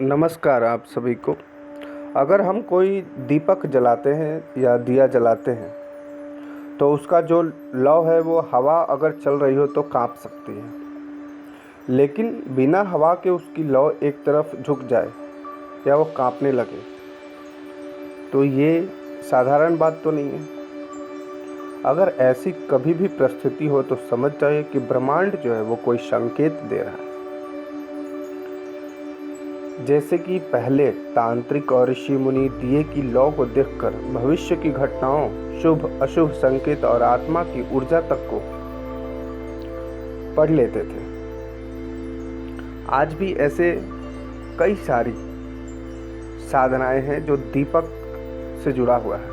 नमस्कार आप सभी को। अगर हम कोई दीपक जलाते हैं या दिया जलाते हैं तो उसका जो लौ है वो हवा अगर चल रही हो तो कांप सकती है, लेकिन बिना हवा के उसकी लौ एक तरफ झुक जाए या वो कांपने लगे तो ये साधारण बात तो नहीं है। अगर ऐसी कभी भी परिस्थिति हो तो समझ जाइए कि ब्रह्मांड जो है वो कोई संकेत दे रहा है। जैसे कि पहले तांत्रिक और ऋषि मुनि दिए की लौ को देखकर भविष्य की घटनाओं, शुभ अशुभ संकेत और आत्मा की ऊर्जा तक को पढ़ लेते थे। आज भी ऐसे कई सारी साधनाएं हैं जो दीपक से जुड़ा हुआ है।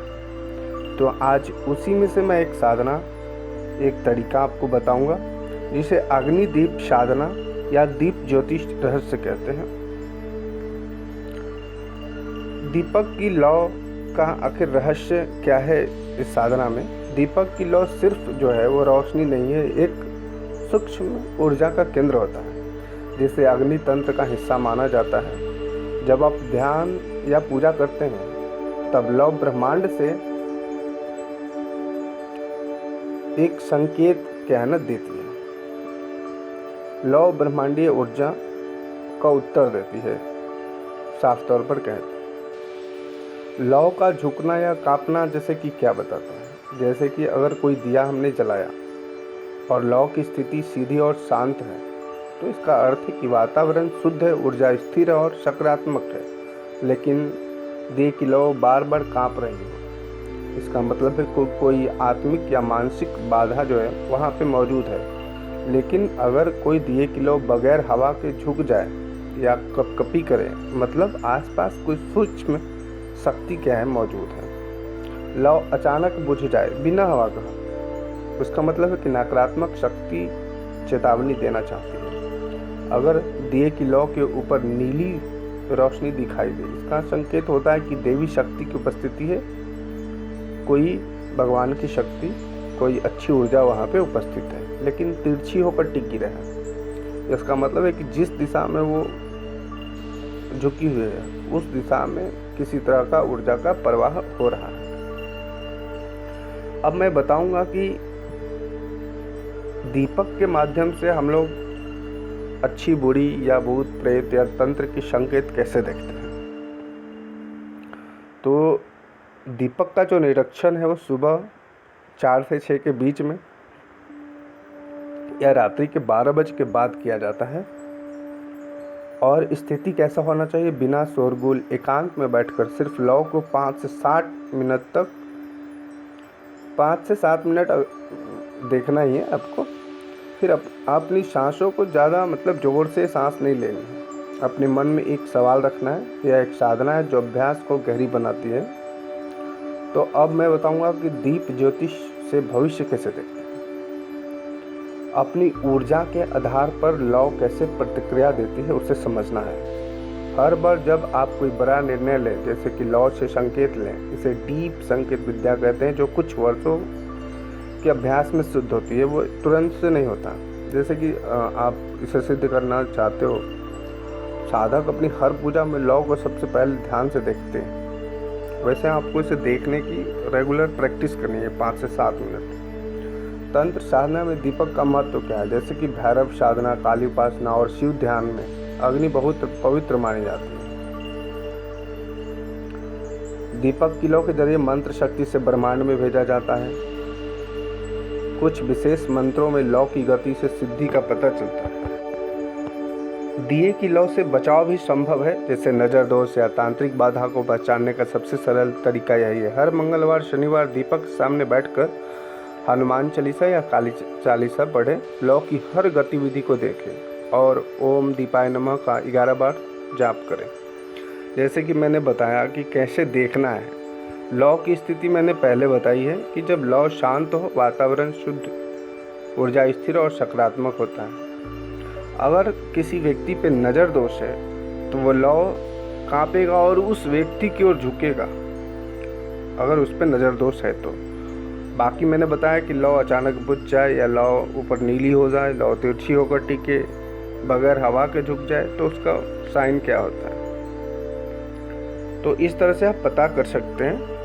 तो आज उसी में से मैं एक साधना, एक तरीका आपको बताऊंगा जिसे अग्नि दीप साधना या दीप ज्योतिष रहस्य कहते हैं। दीपक की लौ का आखिर रहस्य क्या है इस साधना में? दीपक की लौ सिर्फ जो है वो रोशनी नहीं है, एक सूक्ष्म ऊर्जा का केंद्र होता है जिसे अग्नि तंत्र का हिस्सा माना जाता है। जब आप ध्यान या पूजा करते हैं तब लौ ब्रह्मांड से एक संकेत कहनत देती है। लौ ब्रह्मांडीय ऊर्जा का उत्तर देती है। साफ तौर पर कहते हैं लौ का झुकना या कांपना जैसे कि क्या बताता है? जैसे कि अगर कोई दिया हमने जलाया और लौ की स्थिति सीधी और शांत है तो इसका अर्थ है कि वातावरण शुद्ध है, ऊर्जा स्थिर है और सकारात्मक है। लेकिन दिए की लौ बार बार कांप रही है, इसका मतलब है कोई आत्मिक या मानसिक बाधा जो है वहाँ पे मौजूद है। लेकिन अगर कोई दिए की लौ बगैर हवा के झुक जाए या कपकपी करे, मतलब आसपास कोई सूक्ष्म शक्ति क्या है मौजूद है। लौ अचानक बुझ जाए बिना हवा का, उसका मतलब है कि नकारात्मक शक्ति चेतावनी देना चाहती है। अगर दिए की लौ के ऊपर नीली रोशनी दिखाई दे, इसका संकेत होता है कि देवी शक्ति की उपस्थिति है, कोई भगवान की शक्ति, कोई अच्छी ऊर्जा वहाँ पे उपस्थित है, लेकिन तिरछी होकर टिकी रहे। इसका मतलब है कि जिस दिशा में वो झुकी हुई है उस दिशा में किसी तरह का ऊर्जा का प्रवाह हो रहा है। अब मैं बताऊंगा कि दीपक के माध्यम से हम लोग अच्छी बुरी या भूत प्रेत या तंत्र की संकेत कैसे देखते हैं। तो दीपक का जो निरीक्षण है वो सुबह 4 से 6 के बीच में या रात्रि के 12 बजे के बाद किया जाता है। और स्थिति कैसा होना चाहिए? बिना शोरगुल, एकांत में बैठकर सिर्फ लौ को 5 से 7 मिनट देखना ही है आपको। फिर आप अपनी सांसों को ज़्यादा जोर से सांस नहीं लेनी है। अपने मन में एक सवाल रखना है। यह एक साधना है जो अभ्यास को गहरी बनाती है। तो अब मैं बताऊंगा कि दीप ज्योतिष से भविष्य कैसे देखते हैं। अपनी ऊर्जा के आधार पर लौ कैसे प्रतिक्रिया देती है उसे समझना है। हर बार जब आप कोई बड़ा निर्णय लें, जैसे कि लौ से संकेत लें, इसे डीप संकेत विद्या कहते हैं, जो कुछ वर्षों के अभ्यास में सिद्ध होती है। वो तुरंत से नहीं होता। जैसे कि आप इसे सिद्ध करना चाहते हो, साधक अपनी हर पूजा में लौ को सबसे पहले ध्यान से देखते हैं। वैसे आपको इसे देखने की रेगुलर प्रैक्टिस करनी है 5 से 7 मिनट। तंत्र साधना में दीपक का महत्व क्या है? जैसे कि भैरव साधना, काली उपासना और शिव ध्यान में अग्नि बहुत पवित्र मानी जाती है। दीपक की लौ के जरिए मंत्र शक्ति से ब्रह्मांड में भेजा जाता है। कुछ विशेष मंत्रों में लौ की गति से सिद्धि का पता चलता है। दिए की लौ से बचाव भी संभव है, जैसे नज़र दोष या तांत्रिक बाधा को पहचानने का सबसे सरल तरीका यही है। हर मंगलवार शनिवार दीपक के सामने बैठकर हनुमान चालीसा या काली चालीसा पढ़ें। लौ की हर गतिविधि को देखें और ओम दीपाय नमः का 11 बार जाप करें। जैसे कि मैंने बताया कि कैसे देखना है। लौ की स्थिति मैंने पहले बताई है कि जब लौ शांत हो, वातावरण शुद्ध, ऊर्जा स्थिर और सकारात्मक होता है। अगर किसी व्यक्ति पे नज़र दोष है तो वो लौ कांपेगा और उस व्यक्ति की ओर झुकेगा, अगर उस पे नज़र दोष है तो। बाकी मैंने बताया कि लौ अचानक बुझ जाए या लौ ऊपर नीली हो जाए, लौ तिरछी होकर टिके, बगैर हवा के झुक जाए, तो उसका साइन क्या होता है। तो इस तरह से आप पता कर सकते हैं।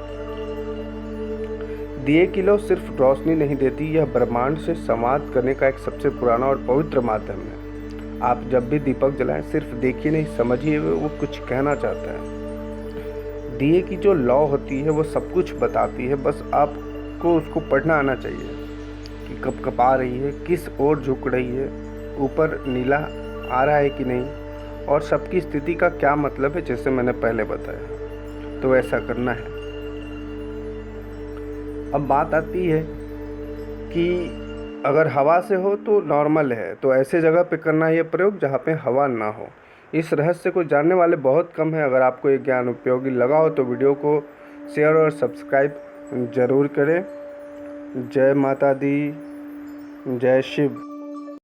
दिए की लौ सिर्फ रोशनी नहीं देती, यह ब्रह्मांड से संवाद करने का एक सबसे पुराना और पवित्र माध्यम है। आप जब भी दीपक जलाएं, सिर्फ देखिए नहीं, समझिए वो कुछ कहना चाहता है। दिए की जो लौ होती है वो सब कुछ बताती है, बस आपको उसको पढ़ना आना चाहिए कि कब कपा रही है, किस ओर झुक रही है, ऊपर नीला आ रहा है कि नहीं, और सबकी स्थिति का क्या मतलब है, जैसे मैंने पहले बताया। तो ऐसा करना है। अब बात आती है कि अगर हवा से हो तो नॉर्मल है, तो ऐसे जगह पे करना ये प्रयोग जहाँ पे हवा ना हो। इस रहस्य को जानने वाले बहुत कम हैं। अगर आपको ये ज्ञान उपयोगी लगा हो तो वीडियो को शेयर और सब्सक्राइब ज़रूर करें। जय माता दी, जय शिव।